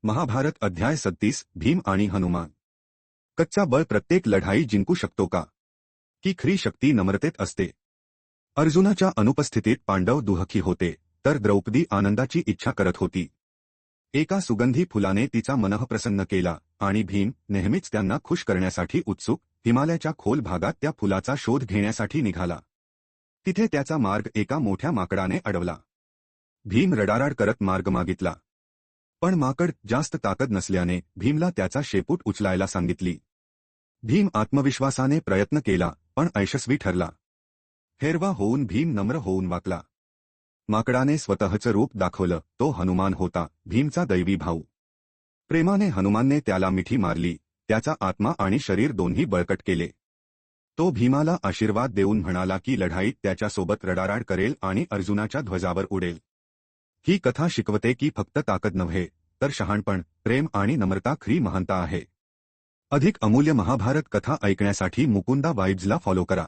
महाभारत अध्याय 37 भीम आणि हनुमान. कच्चा बळ प्रत्येक लढाई जिंकू शकतो का? की खरी शक्ती नम्रतेत असते? अर्जुनाच्या अनुपस्थितीत पांडव दुःखी होते, तर द्रौपदी आनंदाची इच्छा करत होती. एका सुगंधी फुलाने तिचा मनः प्रसन्न केला आणि भीम नेहमीच त्यांना खुश करण्यासाठी उत्सुक हिमालयाच्या खोल भागात त्या फुलाचा शोध घेण्यासाठी निघाला. तिथे त्याचा मार्ग एका मोठ्या माकडाने अडवला. भीम रडारड करत मार्ग मागितला, पण माकड जास्त ताकद नसल्याने भीमला त्याचा शेपूट उचलायला सांगितली. भीम आत्मविश्वासाने प्रयत्न केला, पण अयशस्वी ठरला. हेरवा होऊन भीम नम्र होऊन वाकला. माकडाने स्वतःचं रूप दाखवलं. तो हनुमान होता, भीमचा दैवी भाऊ. प्रेमाने हनुमानने त्याला मिठी मारली, त्याचा आत्मा आणि शरीर दोन्ही बळकट केले. तो भीमाला आशीर्वाद देऊन म्हणाला की लढाईत त्याच्यासोबत रडारड करेल आणि अर्जुनाच्या ध्वजावर उडेल. ही कथा शिकवते की फक्त ताकद नव्हे, तर शहाणपण, प्रेम आणि नम्रता खरी महानता आहे. अधिक अमूल्य महाभारत कथा ऐकण्यासाठी मुकुंदा वाइब्सला फॉलो करा.